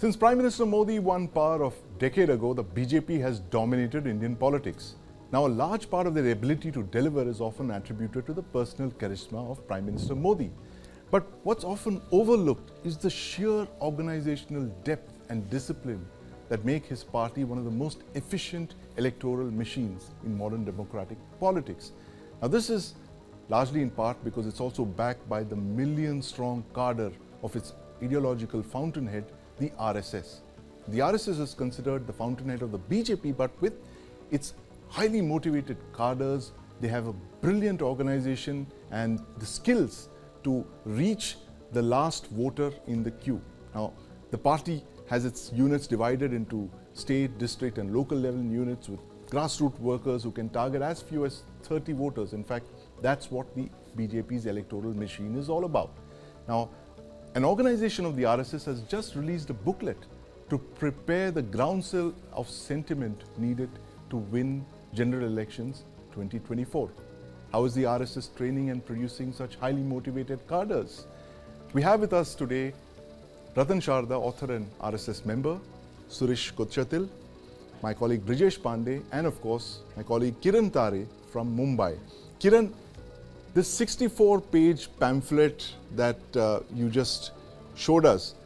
Since Prime Minister Modi won power a decade ago, the BJP has dominated Indian politics. Now, a large part of their ability to deliver is often attributed to the personal charisma of Prime Minister Modi. But what's often overlooked is the sheer organizational depth and discipline that make his party one of the most efficient electoral machines in modern democratic politics. Now, this is largely in part because it's also backed by the million-strong cadre of its ideological fountainhead, the RSS. The RSS is considered the fountainhead of the BJP, but with its highly motivated cadres, they have a brilliant organization and the skills to reach the last voter in the queue. Now, the party has its units divided into state, district and local level units with grassroots workers who can target as few as 30 voters. In fact, that's what the BJP's electoral machine is all about. Now, an organization of the RSS has just released a booklet to prepare the groundswell of sentiment needed to win general elections 2024. How is the RSS training and producing such highly motivated cadres? We have with us today Ratan Sharda, author and RSS member, Suresh Kochatil, my colleague Brijesh Pandey, and of course, my colleague Kiran Tare from Mumbai. Kiran, this 64-page pamphlet that you just showed us,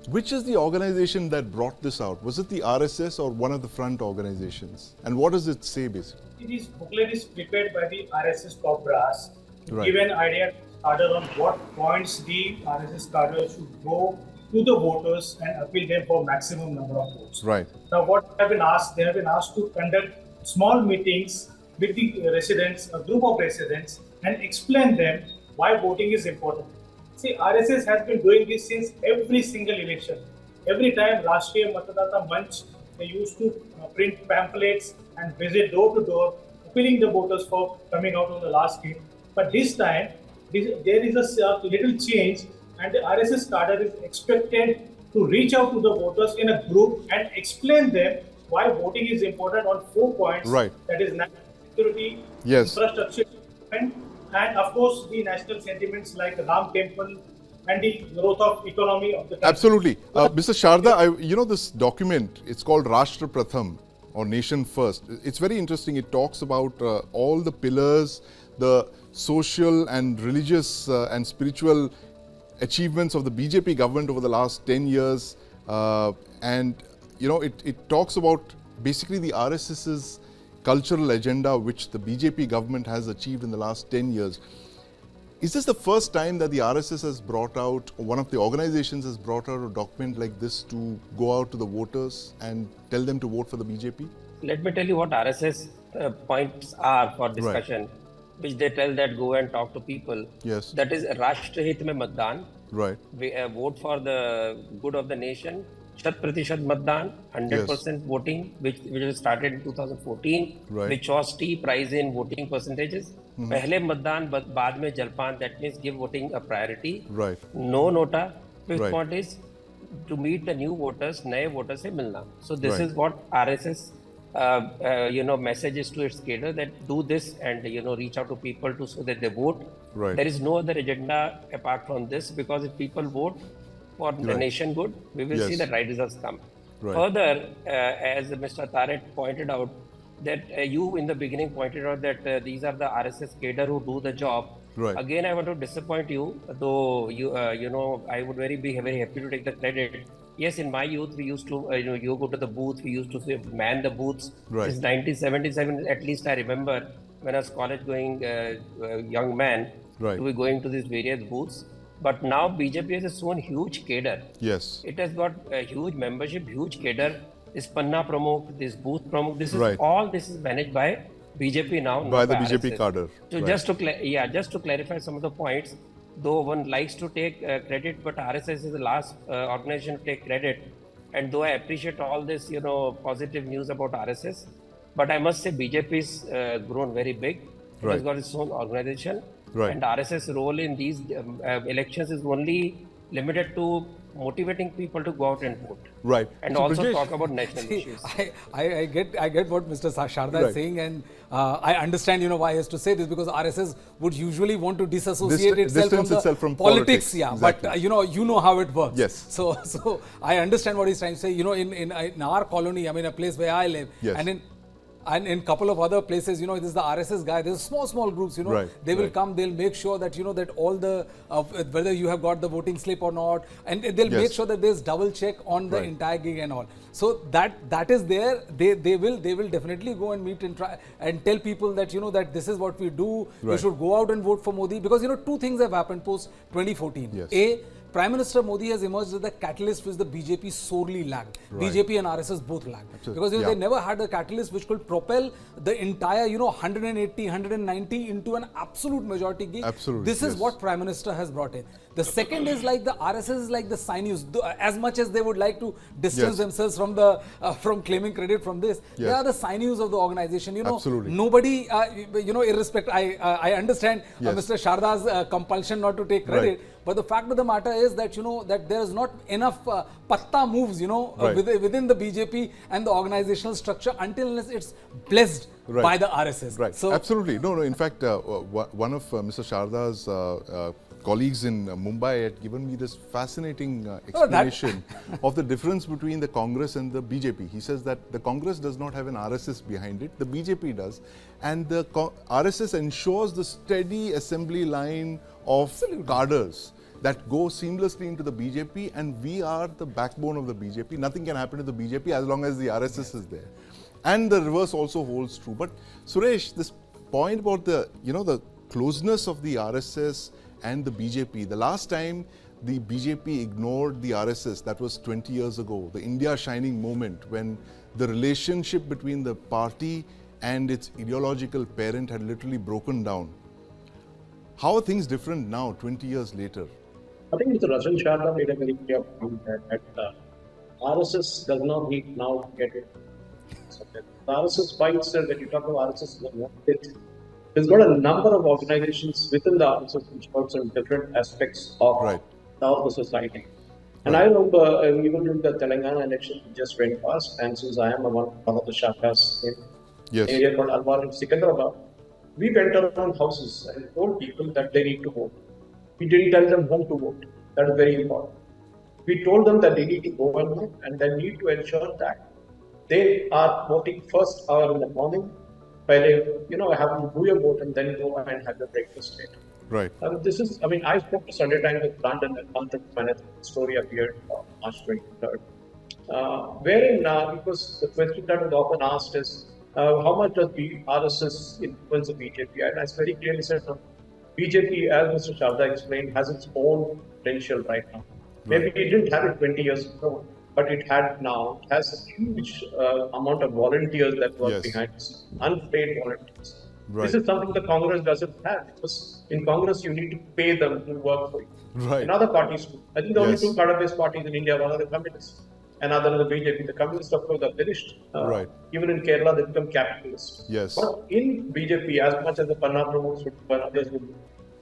which is the organization that brought this out? Was it the RSS or one of the front organizations? And what does it say basically? This booklet is prepared by the RSS top brass to Right. give an idea cadre on what points the RSS cadre should go to the voters and appeal them for maximum number of votes. Right. Now, what have been asked? They have been asked to conduct small meetings with the residents, a group of residents, and explain them why voting is important. See, RSS has been doing this since every single election. Every time Rashtriya Matadata Manch, they used to print pamphlets and visit door to door, appealing the voters for coming out on the last day. But this time, there is a little change, and the RSS cadre is expected to reach out to the voters in a group and explain them why voting is important on 4 points. Right. That is national security, Yes. infrastructure, and of course the national sentiments like Ram Temple and the growth of economy of the country. Absolutely. Mr. Sharda, you know this document, it's called Rashtra Pratham or Nation First. It's very interesting. It talks about all the pillars, the social and religious and spiritual achievements of the BJP government over the last 10 years. And, you know, it talks about basically the RSS's cultural agenda which the BJP government has achieved in the last 10 years. Is this the first time that the RSS has brought out, or one of the organizations has brought out a document like this to go out to the voters and tell them to vote for the BJP? Let me tell you what RSS points are for discussion, which they tell that go and talk to people. Yes. That is Rashtra Hit Mein Matdan. Right. We vote for the good of the nation. Shat Pratishat Matdan, 100% voting, which was started in 2014, Right. which was steep rise in voting percentages. Pehle Matdan, baad mein Jalpan, that means give voting a priority. Right. No nota. Fifth Right. point is to meet the new voters, naye voters se milna. So this Right. is what RSS, messages to its cadre that do this and reach out to people to so that they vote. Right. There is no other agenda apart from this, because if people vote for the Right. nation good, we will see Yes. that right results come. Right. Further, as Mr. Taret pointed out, that you in the beginning pointed out that these are the RSS cadre who do the job. Right. Again, I want to disappoint you, though I would be very happy to take the credit. Yes, in my youth, we used to, you go to the booth, we used to man the booths. Right. Since 1977, at least I remember when I was college going young man, Right. to be going to these various booths. But now BJP has shown huge cadre. Yes. It has got a huge membership, huge cadre. This Panna Pramukh, this booth Pramukh, this is Right. all this is managed by BJP now. By not the BJP RSS. cadre. So Right. just to clarify some of the points, though one likes to take credit, but RSS is the last organization to take credit. And though I appreciate all this, positive news about RSS, but I must say BJP's grown very big. It Right. has got its own organization. Right. And RSS role in these elections is only limited to motivating people to go out and vote. Right. And So, also Brajesh, talk about national issues. I get what Mr. Sharda is saying, and I understand why he has to say this, because RSS would usually want to disassociate itself from politics. Yeah, exactly. But you know how it works. Yes. So I understand what he's trying to say. In our colony, I mean, a place where I live, Yes. and in couple of other places, this is the RSS guy. There's small groups, Right, they will right. come, they'll make sure that, that all the, whether you have got the voting slip or not, and they'll Yes. make sure that there's double check on the Right. entire gig and all. So that is there. They will definitely go and meet and try and tell people that, that this is what we do. You Right. should go out and vote for Modi, because, two things have happened post 2014. Yes. Prime Minister Modi has emerged as the catalyst which the BJP sorely lagged. Right. BJP and RSS both lagged. Absolutely. Because Yeah. they never had a catalyst which could propel the entire, 180, 190 into an absolute majority gig. Absolutely, This is yes. what Prime Minister has brought in. The second is like the RSS is like the sinews. As much as they would like to distance Yes. themselves from claiming credit from this, they Yes. are the sinews of the organization. Absolutely. Nobody, irrespective, I understand Yes. Mr. Sharda's compulsion not to take credit. Right. But the fact of the matter is that, that there is not enough patta moves, Right. within the BJP and the organizational structure until unless it's blessed Right. by the RSS. Right. So, Absolutely. No. In fact, one of Mr. Sharda's colleagues in Mumbai had given me this fascinating explanation of the difference between the Congress and the BJP. He says that the Congress does not have an RSS behind it, the BJP does, and the RSS ensures the steady assembly line of cadres that go seamlessly into the BJP, and we are the backbone of the BJP. Nothing can happen to the BJP as long as the RSS is there. And the reverse also holds true. But Suresh, this point about the, the closeness of the RSS and the BJP, the last time the BJP ignored the RSS, that was 20 years ago, the India Shining moment, when the relationship between the party and its ideological parent had literally broken down. How are things different now, 20 years later? I think Mr. Rajan Sharda made a very clear point that RSS does not need now to get it. The RSS by itself, when you talk about RSS, there's got a number of organizations within the RSS which works on different aspects of the society. And I remember even during the Telangana election which just went past, and since I am one of the shakas in an area called Alwar in Secunderabad, we went around houses and told people that they need to vote. We didn't tell them whom to vote. That is very important. We told them that they need to go and vote, and they need to ensure that they are voting first hour in the morning, have to do your vote and then go and have your breakfast later. Right. This is, I spoke to Sunday Times with Brandon and month when the story appeared on March 23rd, wherein it was the question that was often asked is, how much does the RSS influence the BJP? And as very clearly said, BJP, as Mr. Sharda explained, has its own potential right now. Maybe it didn't have it 20 years ago, but it had now. It has a huge amount of volunteers that work behind it, unpaid volunteers. Right. This is something the Congress doesn't have, because in Congress you need to pay them to work for you. Right. In other parties too. I think the only two cadre-based parties in India, one are the communists, another is the BJP. The communists, of course, are finished. Even in Kerala, they become capitalists. Yes. But in BJP, as much as the Panna promotes would do and others would do,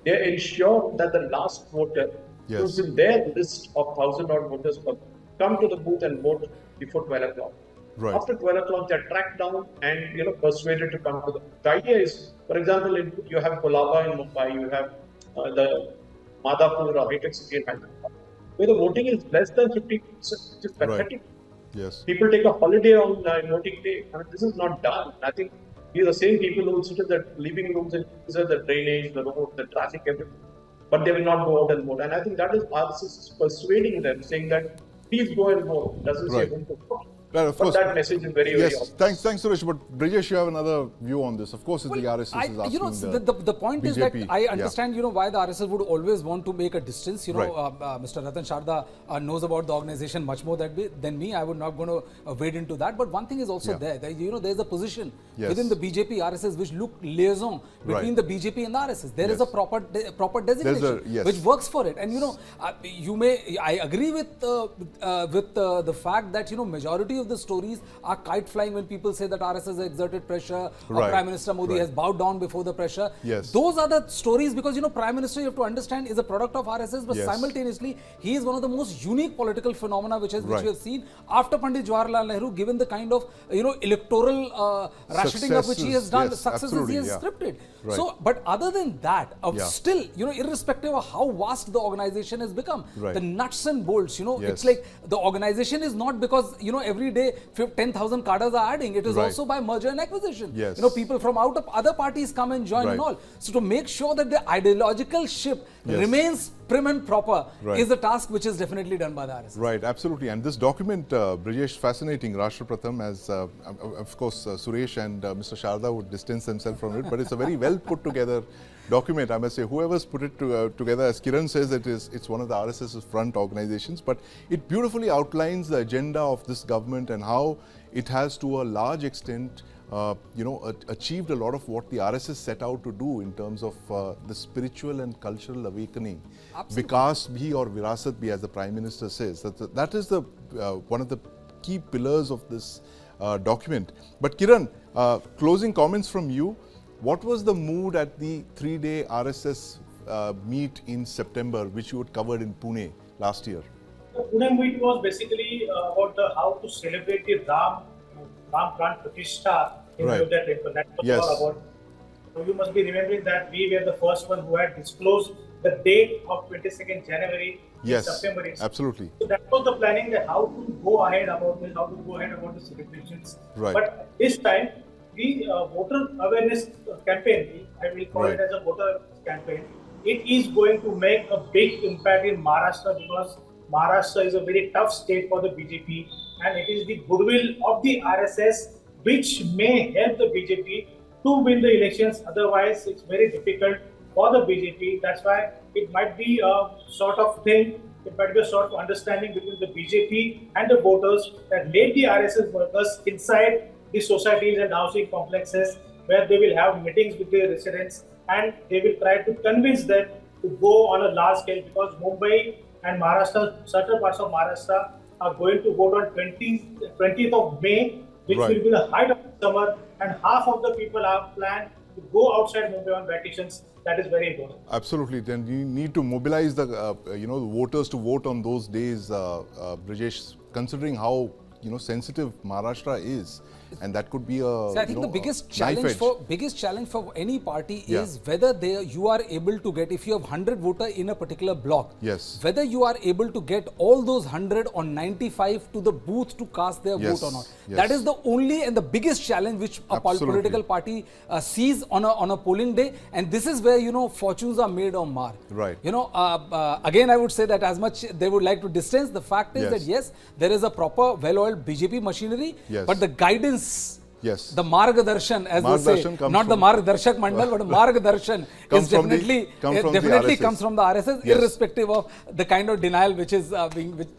they ensure that the last voter who's in their list of 1,000-odd voters come to the booth and vote before 12 o'clock. Right. After 12 o'clock, they're tracked down and persuaded to come to the idea is, for example, you have Kolaba in Mumbai, you have the Madhapur or High-Tech City in Hyderabad, where the voting is less than 50%, which is pathetic. Yes. People take a holiday on voting day. This is not done. I think these are the same people who sit in the living rooms and consider the drainage, the road, the traffic, everything. But they will not go out and vote. And I think that is RSS persuading them, saying that please go and vote. Doesn't say whom to vote. Well, of but course. that message is very, very obvious. Thanks, Suresh. But Brajesh, you have another view on this. Of course, it's the RSS is asking the point BJP. is that I understand, why the RSS would always want to make a distance. Mr. Ratan Sharda knows about the organization much more than me. I would not going to wade into that. But one thing is also there. There's a position within the BJP RSS which look liaison between the BJP and the RSS. There is a proper designation which works for it. And I agree with the fact that majority of of the stories are kite flying when people say that RSS has exerted pressure, or Right. Prime Minister Modi has bowed down before the pressure. Yes. Those are the stories because, Prime Minister, you have to understand, is a product of RSS, but Yes. simultaneously, he is one of the most unique political phenomena which Right. we have seen after Pandit Jawaharlal Nehru, given the kind of, electoral rationing of which he has done, the Successes, successes he absolutely, has scripted. Right. So, but other than that, Yeah. still, irrespective of how vast the organization has become, Right. the nuts and bolts, Yes. it's like the organization is not because, every day 10,000 cadres are adding. It is Right. also by merger and acquisition. Yes. People from out of other parties come and join and Right. all. So to make sure that the ideological ship Yes. remains prim and proper Right. is a task which is definitely done by the RSS. Right, absolutely. And this document, Brijesh, fascinating, Rashtra Pratham, as of course Suresh and Mr. Sharda would distance themselves from it, but it's a very well put together document, I must say. Whoever's put it together, as Kiran says, it's one of the RSS's front organizations, but it beautifully outlines the agenda of this government and how it has to a large extent achieved a lot of what the RSS set out to do in terms of the spiritual and cultural awakening. Absolutely. Vikas bhi or virasat bhi, as the Prime Minister says. That is the one of the key pillars of this document. But Kiran, closing comments from you. What was the mood at the 3-day RSS meet in September, which you had covered in Pune last year? The Pune meet was basically about how to celebrate the Ram Pran Pratishtha in Right. Ayodhya temple. That was Yes. all about. So you must be remembering that we were the first one who had disclosed the date of 22nd January Yes, in September. absolutely. So that was the planning, that how to go ahead about this, how to go ahead about the celebrations. Right. But this time, the voter awareness campaign, I will call Right. it as a voter campaign, it is going to make a big impact in Maharashtra, because Maharashtra is a very tough state for the BJP, and it is the goodwill of the RSS which may help the BJP to win the elections. Otherwise, it's very difficult for the BJP. That's why it might be a sort of thing, it might be a sort of understanding between the BJP and the voters that let the RSS workers inside the societies and housing complexes, where they will have meetings with the residents and they will try to convince them to go on a large scale, because Mumbai and Maharashtra, certain parts of Maharashtra are going to vote on 20th of May, which Right. will be the height of summer, and half of the people have planned to go outside Mumbai on vacations. That is very important. Absolutely. Then you need to mobilize the the voters to vote on those days, Brijesh, considering how sensitive Maharashtra is, and that could be a So I think the biggest challenge for any party Yeah. is whether you are able to get, if you have 100 voters in a particular block, Yes. whether you are able to get all those 100 or 95 to the booth to cast their Yes. vote or not. Yes. That is the only and the biggest challenge which a Absolutely. political party sees on a polling day, and this is where fortunes are made or marred. Right. Again, I would say that as much they would like to distance, the fact is Yes. that yes, there is a proper, well-oiled BJP machinery, Yes. but the guidance, Yes. the Margadarshan, as they Margadarshan say, comes not the from- Margdarshak Mandal, but Margadarshan Comes is from the- definitely comes from the RSS. comes from the RSS, Yes. irrespective of the kind of denial which is Right, which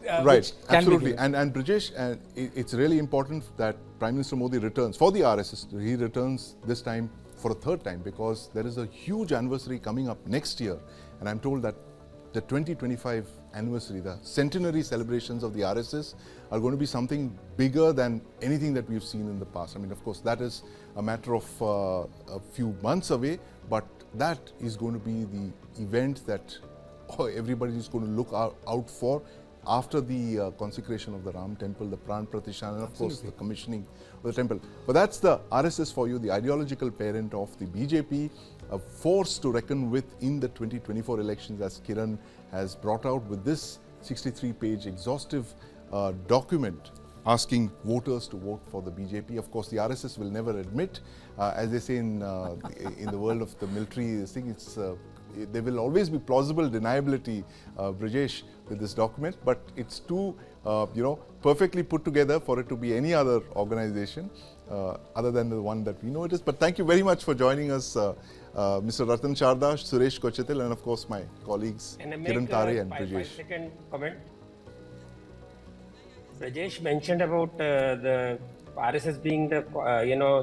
can absolutely. be given. And Brijesh, it's really important that Prime Minister Modi returns for the RSS. He returns this time for a third time, because there is a huge anniversary coming up next year, and I'm told that the 2025 anniversary, the centenary celebrations of the RSS are going to be something bigger than anything that we've seen in the past. I mean, of course, that is a matter of a few months away, but that is going to be the event that everybody is going to look out for after the consecration of the Ram temple, the Pran Pratishtha, and of course the commissioning of the temple. But that's the RSS for you, the ideological parent of the BJP, a force to reckon with in the 2024 elections, as Kiran has brought out with this 63-page exhaustive document asking voters to vote for the BJP. Of course, the RSS will never admit, as they say in the world of the military, there will always be plausible deniability, Brijesh, with this document, but it's too, perfectly put together for it to be any other organization other than the one that we know it is. But thank you very much for joining us, Mr. Ratan Sharda, Suresh Kochetil, and of course my colleagues Kiran Tare and Brijesh. Second comment. Brajesh mentioned about the RSS being the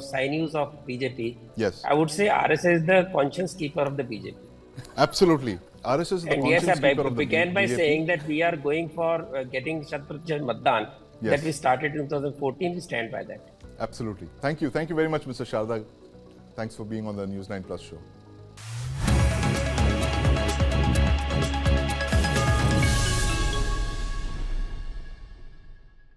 sinews of BJP. Yes. I would say RSS is the conscience keeper of the BJP. Absolutely. RSS is the And yes, conscience I keeper of the began by BJP. saying that we are going for getting Shat Pratishat Matdan. that we started in 2014. We stand by that. Absolutely. Thank you. Thank you very much, Mr. Sharda. Thanks for being on the News 9 Plus show.